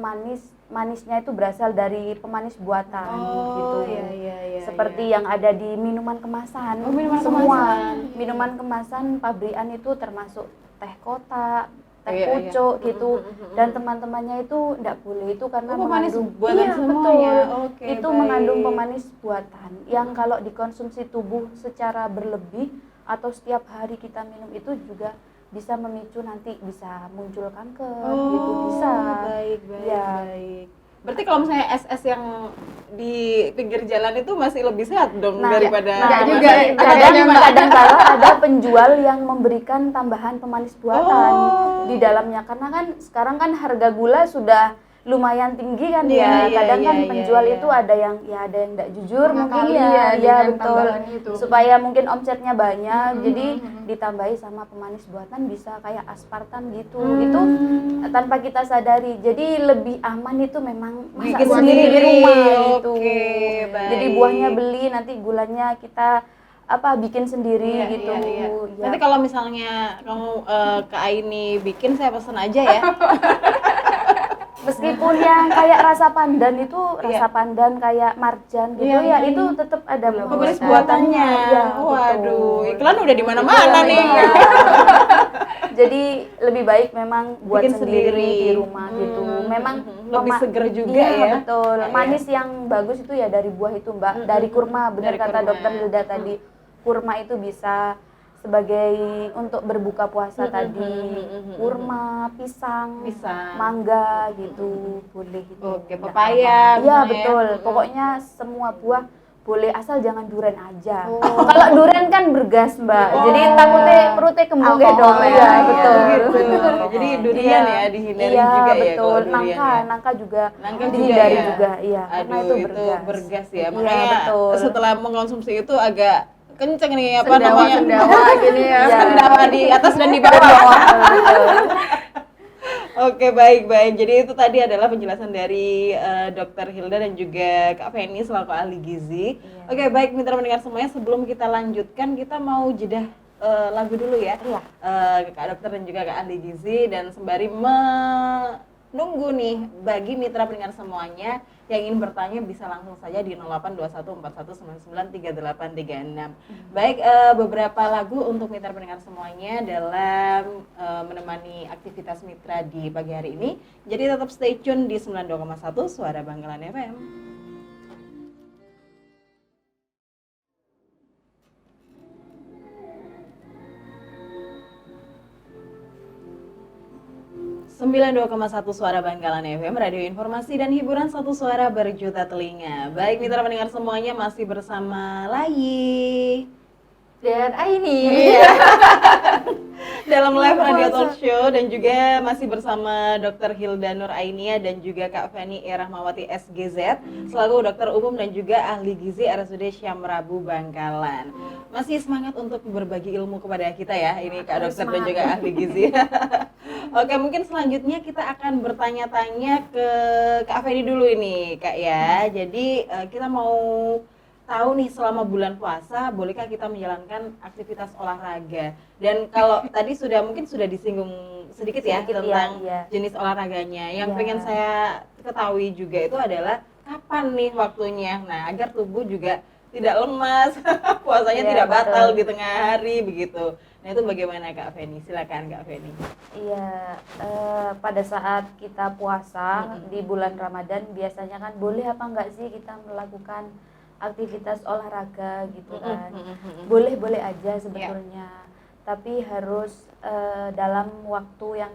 manisnya itu berasal dari pemanis buatan gitu. Iya. Seperti yang ada di minuman kemasan. Oh, minuman Semua kemasan. minuman kemasan pabrikan itu termasuk teh kotak, teh Iya, pucuk gitu. Dan teman-temannya itu enggak boleh itu karena pemanis mengandung buatan iya, semuanya. betul. Oke, Itu baik. mengandung pemanis buatan yang kalau dikonsumsi tubuh secara berlebih atau setiap hari kita minum itu juga bisa memicu nanti bisa muncul kanker gitu bisa. Baik. Ya. Berarti kalau misalnya es yang di pinggir jalan itu masih lebih sehat dong Nah, daripada enggak juga. kadang kala ada penjual yang memberikan tambahan pemanis buatan di dalamnya karena kan sekarang kan harga gula sudah lumayan tinggi kan ya. Kadang kan penjual itu ada yang enggak jujur mungkin ya dengan betul. tambahan itu. Supaya mungkin omsetnya banyak jadi ditambahi sama pemanis buatan bisa kayak aspartam gitu. Itu tanpa kita sadari. Jadi lebih aman itu memang masak Bikin sendiri di sendiri. rumah gitu. Oke, baik. Jadi buahnya beli nanti gulanya kita bikin sendiri gitu. Iya. Ya. Nanti kalau misalnya kamu ke Aini bikin, saya pesen aja ya. Meskipun yang kayak rasa pandan itu rasa pandan kayak marjan gitu Iya, itu tetap ada Pemanis buatannya. Iya, Waduh, betul. iklan udah di mana-mana nih. Iya. Jadi lebih baik memang buat Bikin sendiri sendiri. di rumah gitu. Memang Lebih seger juga iya, ya. betul. Iya. Manis yang bagus itu ya dari buah itu, Mbak. Dari kurma, benar Dari kata kurma. Dokter Hilda tadi. Kurma itu bisa sebagai untuk berbuka puasa tadi. Kurma, pisang, mangga gitu. Boleh gitu. Oke, pepaya. Iya, misalnya. betul. Pokoknya semua buah boleh asal jangan duren aja. Kalau duren kan bergas, Mbak. Jadi takutnya perutnya kembung Alkohol dong. ya. Iya, betul. Gitu. Jadi durian ya dihindari Iya, juga ya betul. kalau durian ya. Nangka juga Nangka dihindari ya. juga, iya. Karena Aduh, itu bergas. ya. Iya, Makanya betul. setelah mengkonsumsi itu agak kenceng nih Sendawa gini ya. Iya. Sendawa di atas dan di bawah. Betul. Oke, baik. Jadi itu tadi adalah penjelasan dari Dokter Hilda dan juga Kak Feni selaku ahli gizi. Iya. Oke, baik mitra mendengar semuanya, sebelum kita lanjutkan kita mau jeda lagu dulu ya. Iya. Kak Dokter dan juga Kak ahli gizi, dan sembari menunggu nih bagi mitra pendengar semuanya yang ingin bertanya bisa langsung saja di 082141993836. Baik, beberapa lagu untuk mitra pendengar semuanya dalam menemani aktivitas mitra di pagi hari ini. Jadi tetap stay tune di 92,1 Suara Bangkalan FM. Sembilan 92,1 Suara Bangkalan FM, radio informasi dan hiburan satu suara berjuta telinga. Baik mitra pendengar semuanya, masih bersama Layi Dan Aini. Iya. Dalam live radio talk show, dan juga masih bersama Dr. Hilda Nur Ainia dan juga Kak Feni Rahmawati SGZ selaku dokter umum dan juga ahli gizi RSUD Syamrabu Bangkalan. Masih semangat untuk berbagi ilmu kepada kita ya, ini Kak Dokter dan juga ahli gizi. Oke, mungkin selanjutnya kita akan bertanya-tanya ke Kak Feni dulu ini Kak ya. Jadi kita mau tahu nih, selama bulan puasa bolehkah kita menjalankan aktivitas olahraga? Dan kalau tadi mungkin sudah disinggung sedikit ya tentang jenis olahraganya. Yang pengen saya ketahui juga itu adalah kapan nih waktunya. Nah, agar tubuh juga tidak lemas, puasanya tidak batal di tengah hari begitu. Nah, itu bagaimana Kak Feni? Silakan Kak Feni. Iya, pada saat kita puasa di bulan Ramadan biasanya kan boleh apa enggak sih kita melakukan aktivitas olahraga gitu kan. Boleh-boleh aja sebetulnya. Tapi harus dalam waktu yang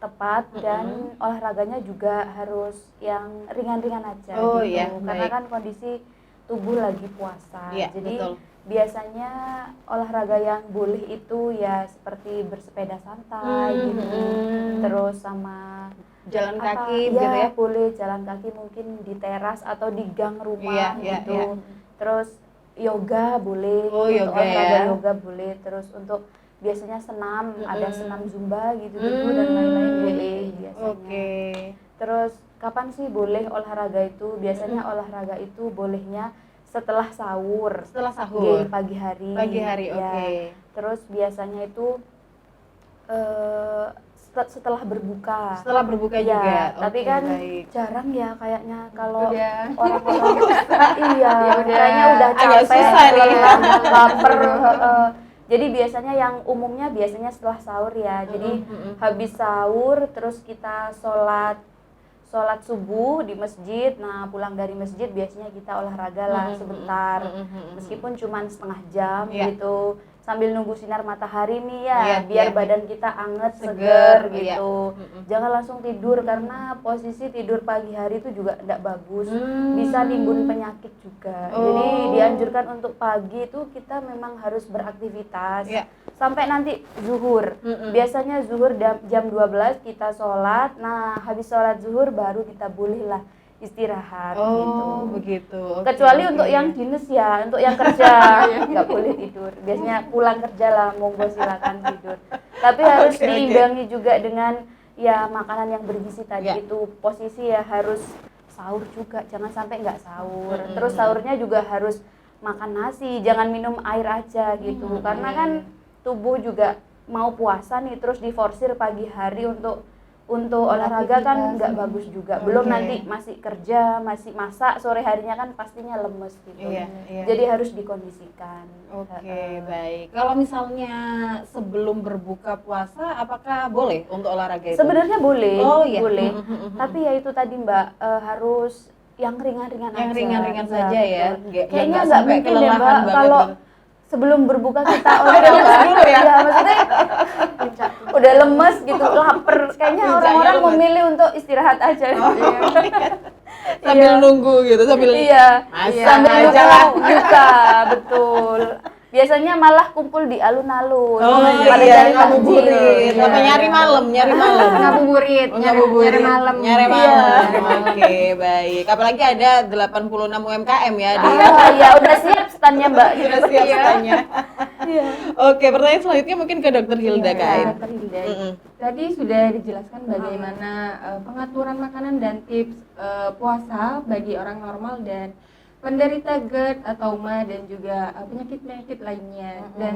tepat dan olahraganya juga harus yang ringan-ringan aja gitu. Iya, Karena baik. kan kondisi tubuh lagi puasa. Iya, Jadi betul. biasanya olahraga yang boleh itu ya seperti bersepeda santai gitu. Terus sama Jalan apa, kaki begitu ya? boleh jalan kaki mungkin di teras atau di gang rumah Iya, gitu. iya. Terus yoga boleh, Oh, untuk yoga olahraga ya. yoga boleh. Terus untuk biasanya senam, ada senam zumba gitu-gitu dan lain-lain boleh biasanya. Oke. Terus kapan sih boleh olahraga itu? Biasanya olahraga itu bolehnya setelah sahur. Setelah sahur. Di pagi hari. Pagi hari, ya. oke. Terus biasanya itu setelah berbuka. Setelah berbuka Iya, juga. tapi Oke, kan baik. jarang ya kayaknya kalau Udah. orang-orang iya, udah kayaknya udah agak capek, susah nih. lelah, lapar. Jadi biasanya yang umumnya biasanya setelah sahur ya. Jadi habis sahur terus kita sholat subuh di masjid. Nah, pulang dari masjid biasanya kita olahraga lah sebentar. Meskipun cuma setengah jam Iya. gitu. Sambil nunggu sinar matahari nih ya, Iya, biar iya. badan kita anget, Seger, seger iya. gitu. Jangan langsung tidur karena posisi tidur pagi hari itu juga tidak bagus. Bisa nimbun penyakit juga. Jadi dianjurkan untuk pagi itu kita memang harus beraktivitas. Iya. Sampai nanti zuhur. Biasanya zuhur jam 12 kita sholat. Nah, habis sholat zuhur baru kita bolehlah istirahat gitu. Begitu. Oke, Kecuali oke. untuk yang dinas ya, untuk yang kerja nggak boleh tidur. Biasanya pulang kerja lah, monggo silakan tidur. Tapi harus Oke, oke. diimbangi juga dengan ya makanan yang bergizi tadi Ya. itu. Posisi ya harus sahur juga, jangan sampai nggak sahur. Terus sahurnya juga harus makan nasi, jangan minum air aja gitu. Karena kan tubuh juga mau puasa nih, terus diforsir pagi hari untuk olahraga kan nggak bagus juga. Belum Oke. nanti masih kerja, masih masak, sore harinya kan pastinya lemes gitu. Iya, iya. Jadi harus dikondisikan. Oke, baik. Kalau misalnya sebelum berbuka puasa, apakah boleh untuk olahraga itu? Sebenarnya boleh, Oh, iya. boleh. Tapi ya itu tadi Mbak, harus yang ringan-ringan aja. Yang ringan-ringan Iya, saja ya. betul. Kayaknya nggak nggak sampai mungkin deh kelelahan Mbak banget kalau gitu. sebelum berbuka kita olahraga dulu ya? Iya, maksudnya udah lemes gitu, lapar. Kayaknya Puncaknya orang-orang lemes. memilih untuk istirahat aja. Sambil nunggu gitu, sambil Iya, masak sambil aja nunggu lah. buka, betul. biasanya malah kumpul di alun-alun. Oh pada iya, cari ngabuburit. takjil. Apa nyari malam, Ngabuburit, nyari malam. Nyari Iya. malam. Oke, baik. Apalagi ada 86 UMKM ya di Oh iya, udah siap standnya Mbak. sudah siap tanya. Iya. Oke, pertanyaan selanjutnya mungkin ke Dokter Hilda Iya, Kain. Dokter Hilda. Mm-mm. Tadi sudah dijelaskan bagaimana pengaturan makanan dan tips puasa bagi orang normal dan penderita GERD atau MA dan juga penyakit-penyakit lainnya. Dan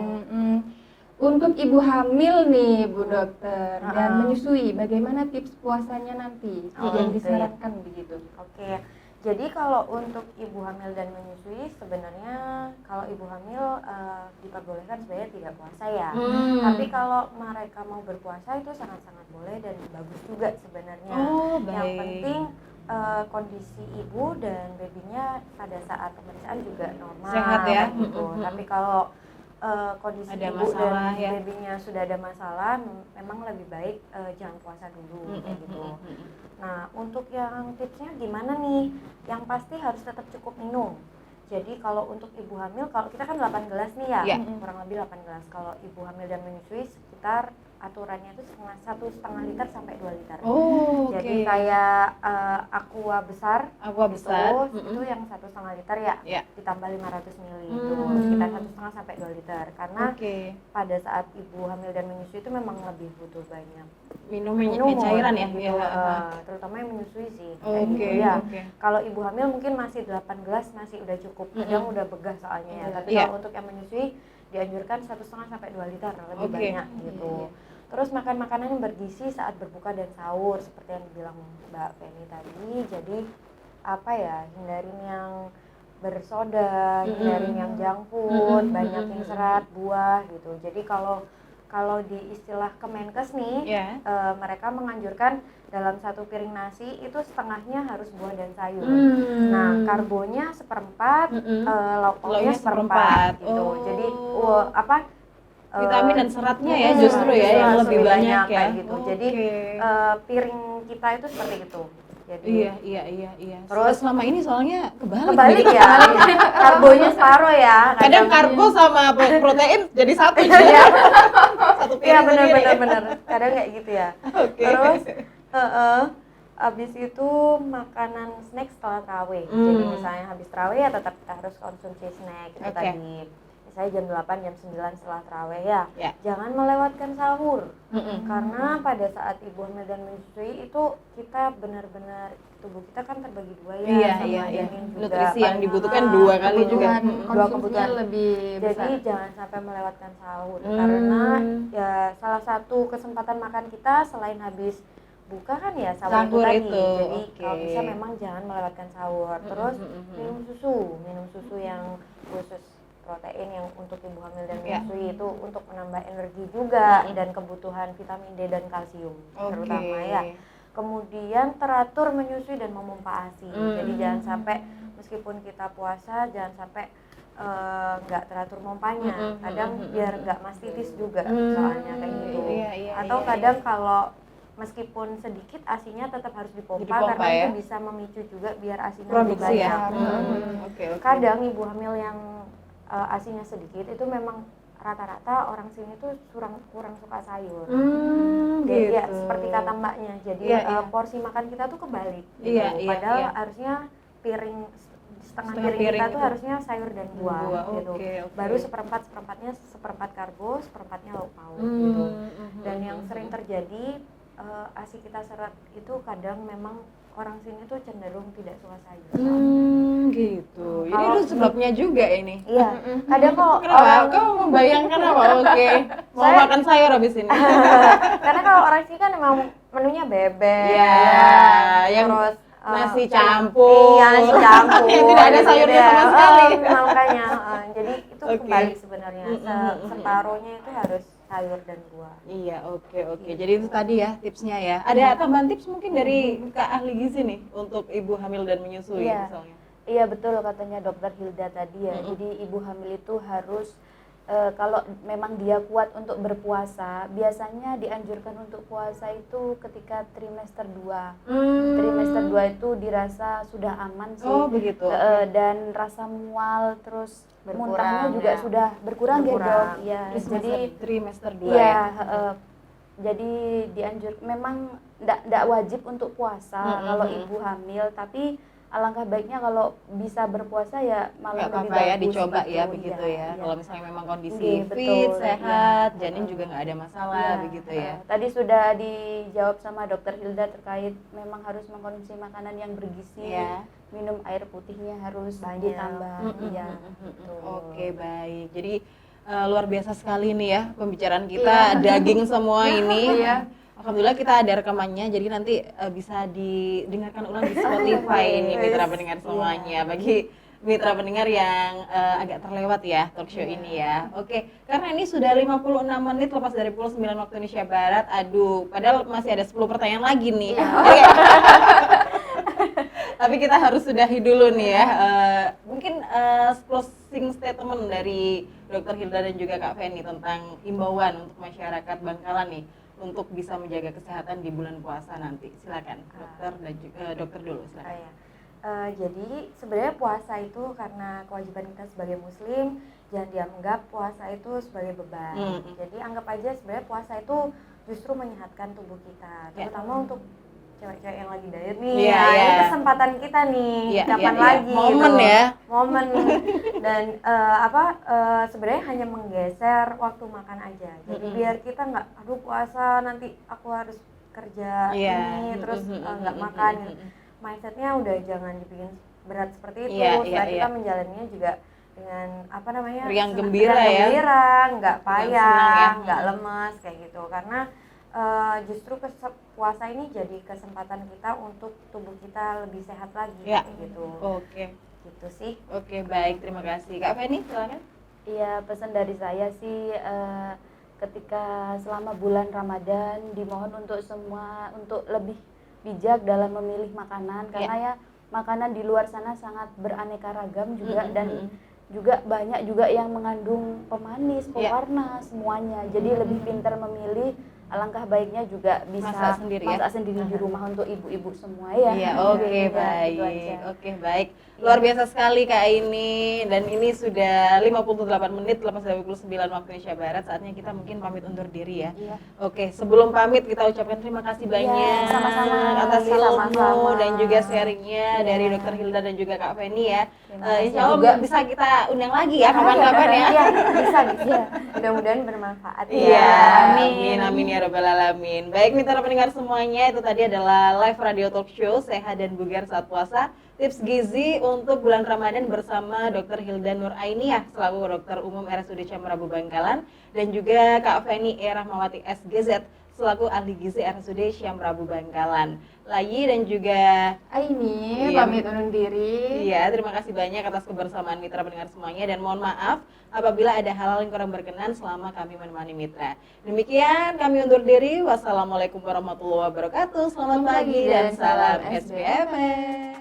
untuk ibu hamil nih Bu Dokter dan menyusui, bagaimana tips puasanya nanti yang disarankan begitu? Oke, jadi kalau untuk ibu hamil dan menyusui sebenarnya kalau ibu hamil diperbolehkan sebenarnya tidak puasa ya. Tapi kalau mereka mau berpuasa itu sangat-sangat boleh dan bagus juga sebenarnya. Oh, Yang baik. penting kondisi ibu dan babynya pada saat pemeriksaan juga normal. Sehat ya. Gitu. Tapi kalau kondisi Ada ibu masalah, dan ya. babynya sudah ada masalah, memang lebih baik jangan puasa dulu kayak gitu. Nah, untuk yang tipsnya gimana nih? Yang pasti harus tetap cukup minum. Jadi kalau untuk ibu hamil, kalau kita kan 8 gelas nih ya, Iya. kurang lebih 8 gelas. Kalau ibu hamil dan menyusui sekitar aturannya itu 1,5 liter sampai 2 liter. Oh, oke. Jadi kayak aqua besar, Aqua besar, itu yang 1,5 liter ya, Ya. ditambah 500 ml itu sekitar 1,5 sampai 2 liter. Karena Oke. pada saat ibu hamil dan menyusui itu memang lebih butuh banyak Minum minum cairan ya. gitu, Iya. terutama yang menyusui sih. Oke, Kayak gitu ya. oke. Kalau ibu hamil mungkin masih 8 gelas masih udah cukup. Kadang udah begah soalnya ya. Tapi Iya. kalau untuk yang menyusui dianjurkan 1,5 sampai 2 liter lebih Oke. banyak gitu. Terus makan makanan yang bergizi saat berbuka dan sahur seperti yang dibilang Mbak Feni tadi. Jadi apa ya, hindarin yang bersoda, hindarin yang junk food, banyakin serat, buah gitu. Jadi kalau di istilah Kemenkes nih, Ya. mereka menganjurkan dalam satu piring nasi itu setengahnya harus buah dan sayur. Nah, karbonya seperempat, lauk pauknya Lauknya seperempat. seperempat gitu. Oh. Jadi Vitamin dan seratnya ya justru ya yang lebih banyak ya. kayak gitu. Jadi Oke. piring kita itu seperti itu. Jadi Iya. Terus selama ini soalnya kebalik gitu. ya. Karbonya separuh ya. Kadang karbo sama protein jadi satu. Iya. Satu Iya piring sendiri. benar. Kadang kayak gitu ya. Oke. Terus abis itu makanan snack setelah tarawih. Jadi misalnya habis tarawih ya tetap kita harus konsumsi snack itu Oke. tadi. Misalnya jam 8, jam 9 setelah tarawih ya. Ya. Jangan melewatkan sahur. Karena pada saat ibu hamil dan menyusui itu kita benar-benar tubuh kita kan terbagi dua ya, sama Iya. janin juga. Nutrisi yang paling dibutuhkan lama. 2 kali juga. Dua Konsumsinya kebutuhan. lebih besar. Jadi jangan sampai melewatkan sahur karena ya salah satu kesempatan makan kita selain habis buka kan ya sahur Sahur tadi. itu, Jadi oke. kalau bisa memang jangan melewatkan sahur. Terus minum susu yang khusus protein yang untuk ibu hamil dan Ya. menyusui itu untuk menambah energi juga dan kebutuhan vitamin D dan kalsium terutama ya. Kemudian teratur menyusui dan memompa ASI. Jadi jangan sampai meskipun kita puasa jangan sampai nggak teratur mompanya. Kadang biar nggak mastitis juga soalnya kayak gitu. Atau kadang kalau meskipun sedikit asinya tetap harus dipompa karena ya. itu bisa memicu juga biar asinya lebih Produksi ya. banyak. Oke. Kadang ibu hamil yang asinya sedikit itu memang rata-rata orang sini tuh kurang suka sayur. Jadi ya seperti kata mbaknya, jadi Iya. porsi makan kita tuh kebalik. Iya, Gitu. iya, Padahal iya. harusnya setengah Setengah piring piring kita tuh itu. harusnya sayur dan buah, Buah, gitu. oke. Baru seperempatnya seperempat karbo, seperempatnya lauk pauk gitu. Dan yang sering terjadi asi kita seret itu kadang memang orang sini tuh cenderung tidak suka sayur. Gitu. Ini Kalau- itu sebabnya juga ini. Iya. Kadang kalau Kenapa? Kamu membayangkan apa? Oke. Mau Saya- makan sayur habis ini. karena kalau orang sini kan memang menunya bebek, Iya, yang terus nasi campur. Iya, nasi campur. Yang tidak ada sayurnya Iya, sama sekali. makanya, jadi itu Oke. kebalik sebenarnya. Separuhnya itu harus sayur dan buah. Iya, oke. Jadi itu tadi ya tipsnya ya. Ada tambahan tips mungkin dari Kak ahli gizi nih untuk ibu hamil dan menyusui Iya. misalnya. Iya betul katanya Dokter Hilda tadi ya. Jadi ibu hamil itu harus kalau memang dia kuat untuk berpuasa, biasanya dianjurkan untuk puasa itu ketika trimester 2. Trimester 2 itu dirasa sudah aman sih. Oh, begitu. Dan rasa mual terus Berkurang, muntahnya juga ya. sudah berkurang ya, Berkurang. Dok. Ya, jadi trimester 2 iya, ya. jadi memang enggak wajib untuk puasa kalau ibu hamil, tapi alangkah baiknya kalau bisa berpuasa ya malah Nggak lebih apa-apa ya, bagus dicoba gitu. ya begitu ya. Iya. Kalau misalnya memang kondisi Iya, fit, betul, sehat, iya. janin juga nggak ada masalah Iya, begitu ya. Tadi sudah dijawab sama Dokter Hilda terkait memang harus mengkonsumsi makanan yang bergizi, Iya. minum air putihnya harus Banyak. ditambah. Iya, betul. Oke, baik. Jadi luar biasa sekali nih ya pembicaraan kita, daging semua ini. Iya. Alhamdulillah kita ada rekamannya, jadi nanti bisa didengarkan ulang di Spotify ini mitra pendengar semuanya. Bagi mitra pendengar yang agak terlewat ya talk show ini ya. Oke, karena ini sudah 56 menit lepas dari pukul 9 waktu Indonesia Barat. Aduh, padahal masih ada 10 pertanyaan lagi nih. Oke. Tapi kita harus sudahi dulu nih ya. Mungkin closing statement dari Dr. Hilda dan juga Kak Feni tentang imbauan untuk masyarakat Bangkalan nih untuk bisa menjaga kesehatan di bulan puasa nanti. Silakan, dokter dan juga dokter dulu silakan. Ya. Jadi sebenarnya puasa itu karena kewajiban kita sebagai muslim, jangan dianggap puasa itu sebagai beban. Jadi anggap aja sebenarnya puasa itu justru menyehatkan tubuh kita, terutama untuk cewek-cewek yang lagi diet nih. Ini kesempatan kita nih, kapan lagi momen gitu. ya. Momen. Dan sebenarnya hanya menggeser waktu makan aja. Jadi biar kita nggak aduh puasa nanti aku harus kerja ini terus nggak makan gitu. Mindsetnya udah jangan dibikin berat seperti itu. Supaya kita menjalaninya juga dengan riang gembira ya, nggak payah, nggak lemas kayak gitu. Karena justru puasa ini jadi kesempatan kita untuk tubuh kita lebih sehat lagi kayak gitu. Oke. Gitu sih. Oke, baik, terima kasih. Kak Feni silakan. Iya, pesan dari saya sih ketika selama bulan Ramadan dimohon untuk semua untuk lebih bijak dalam memilih makanan karena ya makanan di luar sana sangat beraneka ragam juga dan juga banyak juga yang mengandung pemanis, pewarna semuanya. Jadi lebih pintar memilih. Alangkah baiknya juga bisa masak sendiri di rumah untuk ibu-ibu semua ya. Iya, oke, baik. Oke, baik. Luar biasa sekali Kak ini, dan ini sudah 58 menit lepas dari pukul 9 waktu Indonesia Barat. Saatnya kita mungkin pamit undur diri ya. Iya. Oke, sebelum pamit kita ucapkan terima kasih banyak sama-sama atas ilmu sama-sama. dan juga sharingnya dari Dr. Hilda dan juga Kak Feni ya. Insya Allah juga bisa kita undang lagi ya kapan-kapan ya. Iya, bisa. Mudah-mudahan bermanfaat ya. Iya, amin ya rabbal alamin. Baik mitra pendengar semuanya, itu tadi adalah live radio talk show Sehat dan Bugar Saat Puasa, tips gizi untuk bulan Ramadan bersama Dr. Hilda Nur Ainiyah selaku Dokter Umum RSUD Camarabu Bangkalan dan juga Kak Feni Rahmawati SGZ selaku ahli gizi RSUD Camarabu Bangkalan. Layi dan juga Aini pamit undur diri. Iya, terima kasih banyak atas kebersamaan mitra pendengar semuanya dan mohon maaf apabila ada hal-hal yang kurang berkenan selama kami menemani mitra. Demikian kami undur diri. Wassalamualaikum warahmatullahi wabarakatuh. Selamat pagi dan salam SBMN.